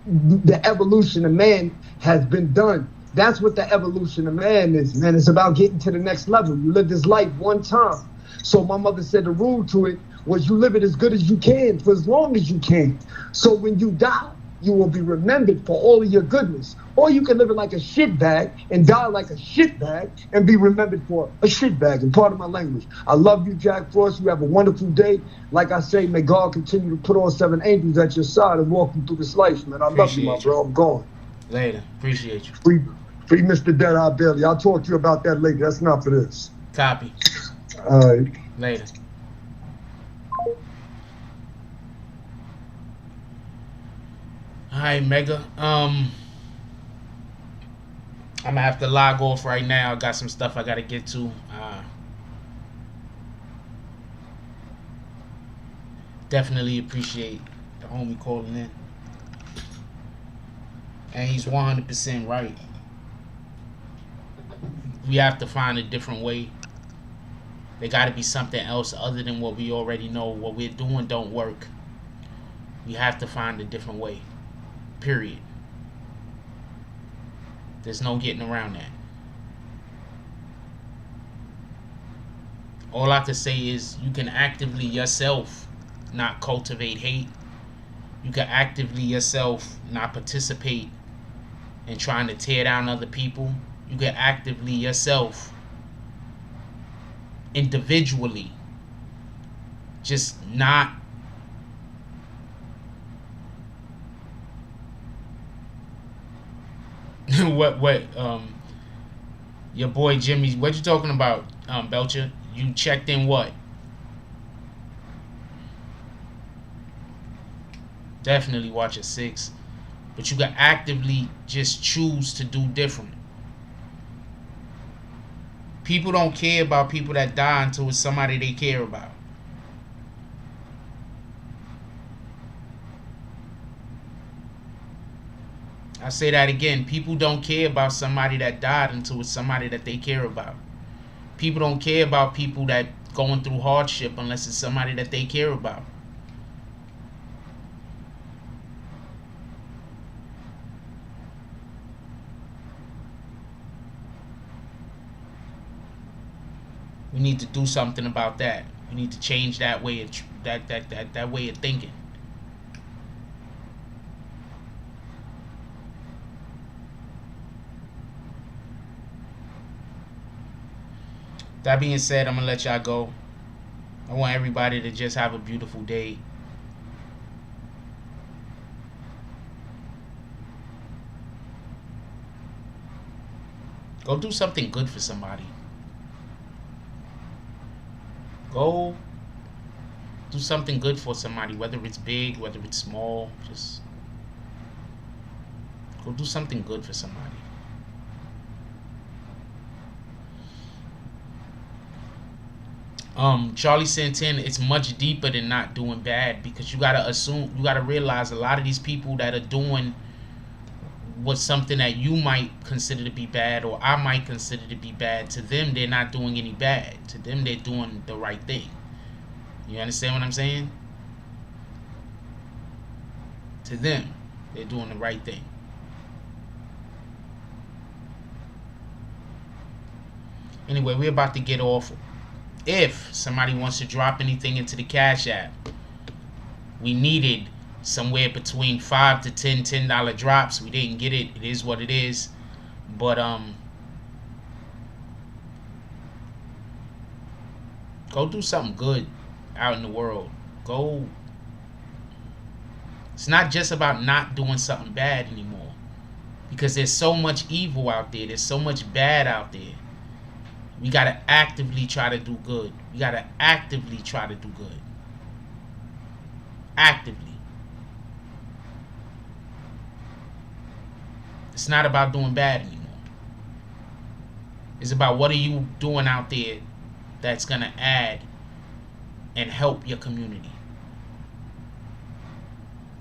the evolution of man has been done. That's what the evolution of man is, man. It's about getting to the next level. You live this life one time. So my mother said the rule to it was you live it as good as you can for as long as you can. So when you die, you will be remembered for all of your goodness. Or you can live it like a shitbag and die like a shitbag and be remembered for a shitbag. And part of my language. I love you, Jack Frost. You have a wonderful day. Like I say, may God continue to put all 7 angels at your side and walk you through this life, man. I love you, my bro. I'm going. Later. Appreciate you. Free Mr. Dead-Eye Bailey. I'll talk to you about that later. That's not for this. Copy. All right. Later. All right, Mega. I'm gonna have to log off right now. I got some stuff I gotta get to. Definitely appreciate the homie calling in, and he's 100% right. We have to find a different way. There got to be something else other than what we already know. What we're doing don't work. We have to find a different way. Period. There's no getting around that. All I can say is you can actively yourself not cultivate hate. You can actively yourself not participate in trying to tear down other people. You can actively yourself individually just not what your boy Jimmy, what you talking about, Belcher? You checked in what? Definitely watch at 6, but you can actively just choose to do different. People don't care about people that die until it's somebody they care about. I say that again. People don't care about somebody that died until it's somebody that they care about. People don't care about people that going through hardship unless it's somebody that they care about. We need to do something about that. We need to change that way of that way of thinking. That being said, I'm gonna let y'all go. I want everybody to just have a beautiful day. Go do something good for somebody. Go do something good for somebody, whether it's big, whether it's small. Just go do something good for somebody. Charlie Santana, it's much deeper than not doing bad, because you gotta realize a lot of these people that are doing what's something that you might consider to be bad, or I might consider to be bad, to them they're not doing any bad. To them they're doing the right thing. You understand what I'm saying? To them they're doing the right thing. Anyway, we're about to get off. If somebody wants to drop anything into the Cash App, we needed somewhere between $5 to $10 drops. We didn't get it. It is what it is. But go do something good out in the world. Go. It's not just about not doing something bad anymore, because there's so much evil out there. There's so much bad out there. We gotta actively try to do good. We gotta actively try to do good. Actively. It's not about doing bad anymore. It's about what are you doing out there that's gonna add and help your community.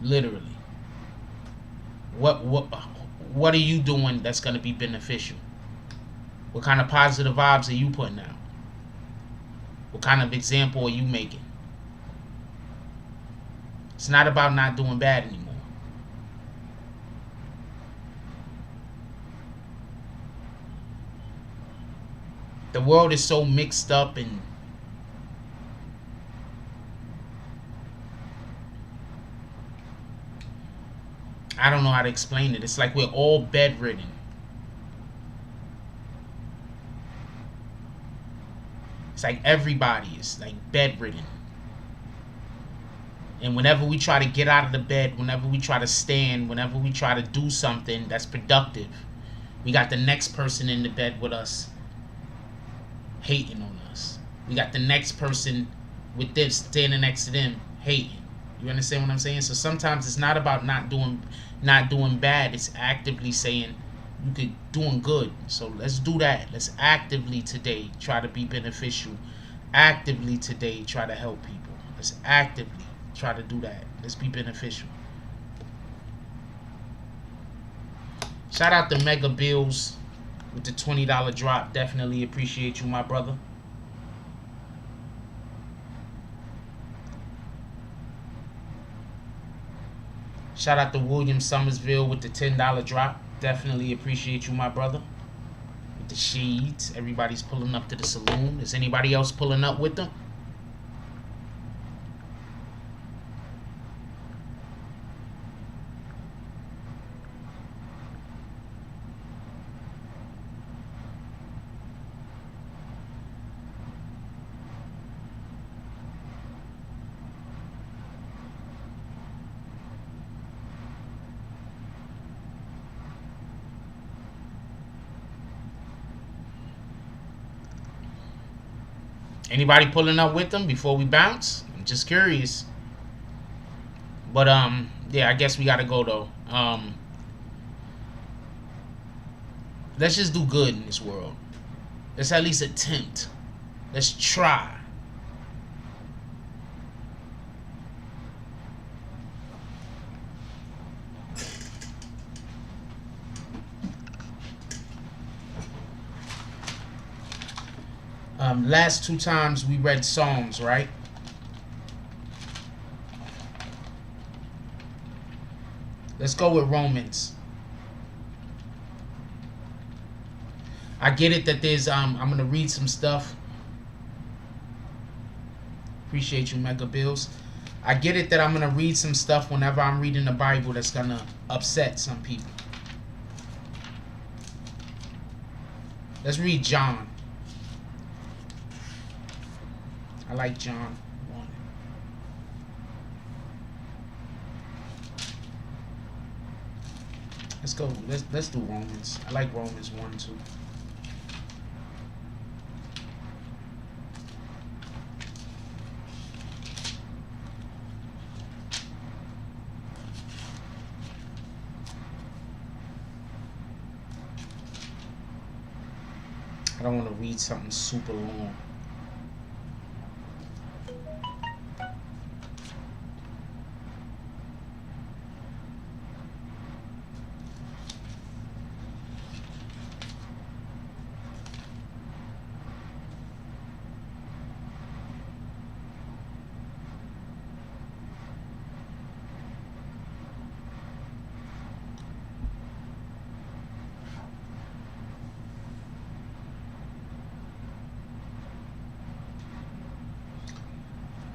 Literally. What are you doing that's gonna be beneficial? What kind of positive vibes are you putting out? What kind of example are you making? It's not about not doing bad anymore. The world is so mixed up, and I don't know how to explain it. It's like we're all bedridden. It's like everybody is like bedridden. And whenever we try to get out of the bed, whenever we try to stand, whenever we try to do something that's productive, we got the next person in the bed with us hating on us. We got the next person with this standing next to them hating. You understand what I'm saying? So sometimes it's not about not doing bad. It's actively saying you could doing good. So let's do that. Let's actively today try to be beneficial. Actively today try to help people. Let's actively try to do that. Let's be beneficial. Shout out to Mega Bills with the $20 drop. Definitely appreciate you, my brother. Shout out to William Somersville with the $10 drop. Definitely appreciate you, my brother. With the shades. Everybody's pulling up to the saloon. Is anybody else pulling up with them? Anybody pulling up with them before we bounce? I'm just curious. But yeah, I guess we gotta go though. Let's just do good in this world. Let's at least attempt. Let's try. Last two times we read Psalms, right? Let's go with Romans. I get it that there's I'm gonna read some stuff. Appreciate you, Mega Bills. I get it that I'm gonna read some stuff whenever I'm reading the Bible that's gonna upset some people. Let's read John. I like John 1. Let's go. Let's do Romans. I like Romans 1 too. I don't want to read something super long.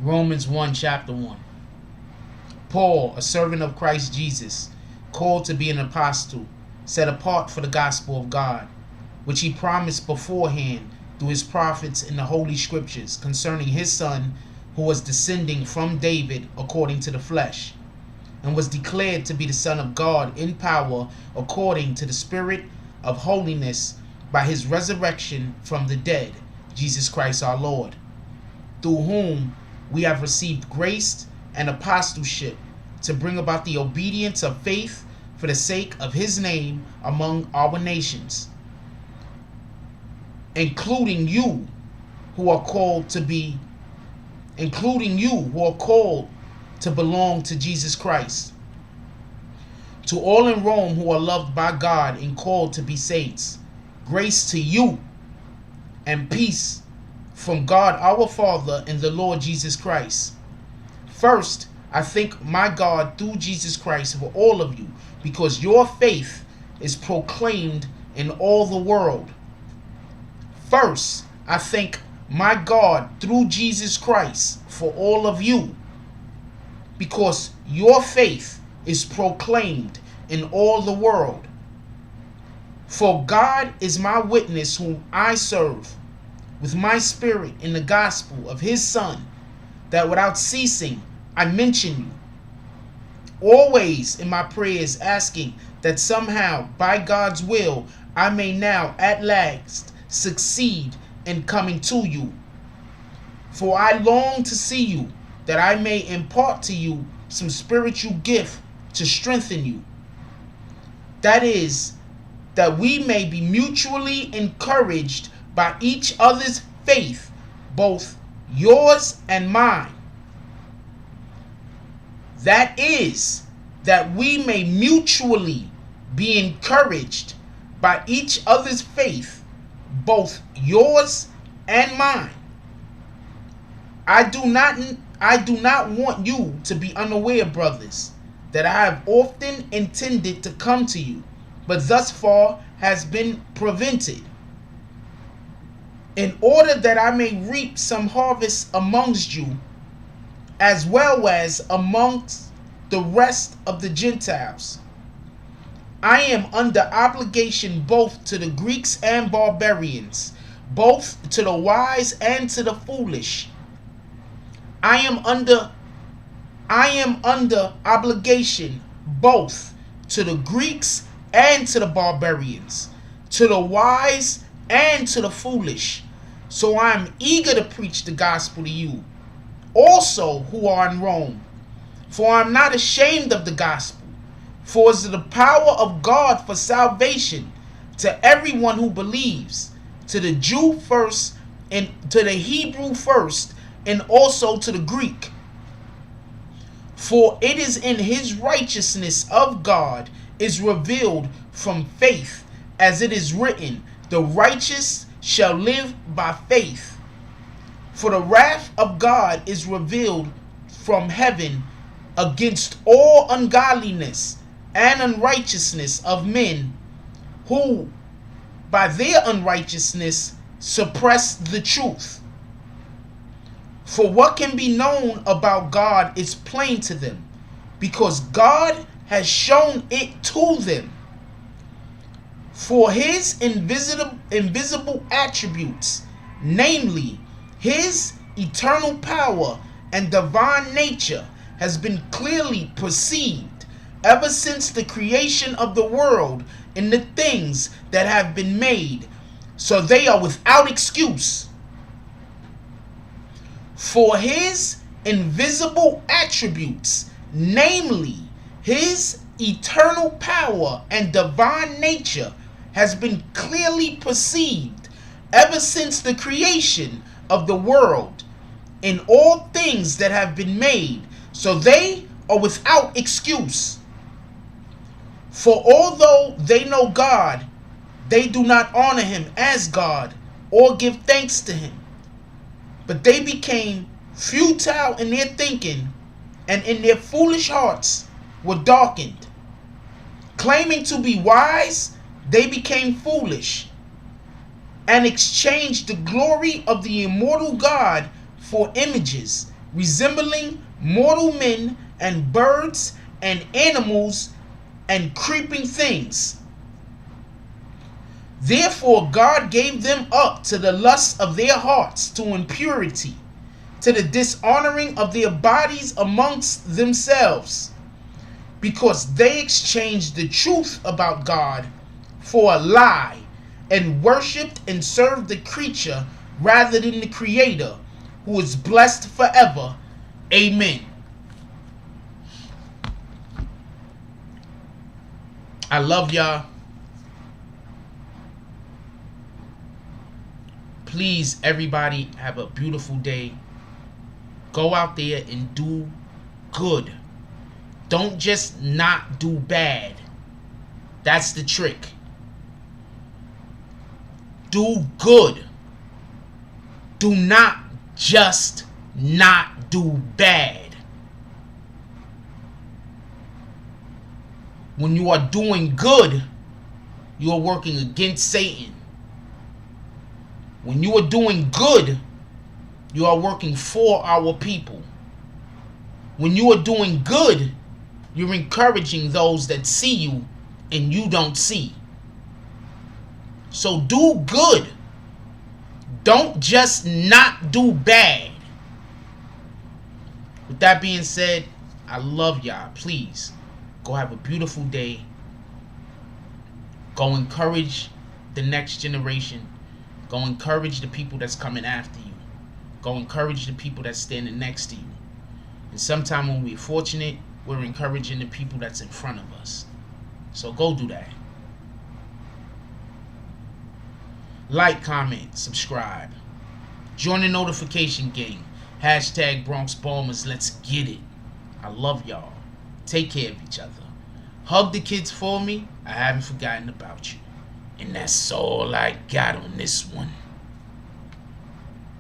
Romans 1, chapter 1. Paul, a servant of Christ Jesus, called to be an apostle, set apart for the gospel of God, which he promised beforehand through his prophets in the holy scriptures concerning his son, who was descending from David according to the flesh, and was declared to be the Son of God in power according to the Spirit of holiness by his resurrection from the dead, Jesus Christ our Lord, through whom we have received grace and apostleship to bring about the obedience of faith for the sake of his name among our nations, including you who are called to belong to Jesus Christ. To all in Rome who are loved by God and called to be saints, grace to you and peace from God our Father and the Lord Jesus Christ. First, I thank my God through Jesus Christ for all of you, because your faith is proclaimed in all the world. First, I thank my God through Jesus Christ for all of you, because your faith is proclaimed in all the world. For God is my witness, whom I serve with my spirit in the gospel of his Son, that without ceasing I mention you always in my prayers, asking that somehow by God's will I may now at last succeed in coming to you. For I long to see you, that I may impart to you some spiritual gift to strengthen you. That is, that we may be mutually encouraged by each other's faith, both yours and mine. That is, that we may mutually be encouraged by each other's faith, both yours and mine. I do not want you to be unaware, brothers, that I have often intended to come to you, but thus far has been prevented, in order that I may reap some harvest amongst you, as well as amongst the rest of the Gentiles. I am under obligation both to the Greeks and barbarians, both to the wise and to the foolish. I am under obligation both to the Greeks and to the barbarians, to the wise and to the foolish. So I am eager to preach the gospel to you also who are in Rome. For I am not ashamed of the gospel, for it is the power of God for salvation to everyone who believes, to the Jew first, and to the Hebrew first, and also to the Greek. For it is in his righteousness of God is revealed from faith, as it is written, the righteous shall live by faith. For the wrath of God is revealed from heaven against all ungodliness and unrighteousness of men, who by their unrighteousness suppress the truth. For what can be known about God is plain to them, because God has shown it to them. For his invisible attributes, namely his eternal power and divine nature, has been clearly perceived ever since the creation of the world in the things that have been made, so they are without excuse. For his invisible attributes, namely his eternal power and divine nature, has been clearly perceived ever since the creation of the world in all things that have been made, so they are without excuse. For although they know God, they do not honor him as God or give thanks to him, but they became futile in their thinking, and in their foolish hearts were darkened. Claiming to be wise, they became foolish, and exchanged the glory of the immortal God for images resembling mortal men and birds and animals and creeping things. Therefore God gave them up to the lusts of their hearts, to impurity, to the dishonoring of their bodies amongst themselves, because they exchanged the truth about God for a lie, and worshipped and served the creature rather than the Creator, who is blessed forever. Amen. I love y'all. Please, everybody, have a beautiful day. Go out there and do good. Don't just not do bad. That's the trick. Do good. Do not just not do bad. When you are doing good, you are working against Satan. When you are doing good, you are working for our people. When you are doing good, you're encouraging those that see you and you don't see. So do good. Don't just not do bad. With that being said, I love y'all. Please go have a beautiful day. Go encourage the next generation. Go encourage the people that's coming after you. Go encourage the people that's standing next to you. And sometimes when we're fortunate, we're encouraging the people that's in front of us. So go do that. Like, comment, subscribe. Join the notification gang. Hashtag Bronx Bombers. Let's get it. I love y'all. Take care of each other. Hug the kids for me. I haven't forgotten about you. And that's all I got on this one.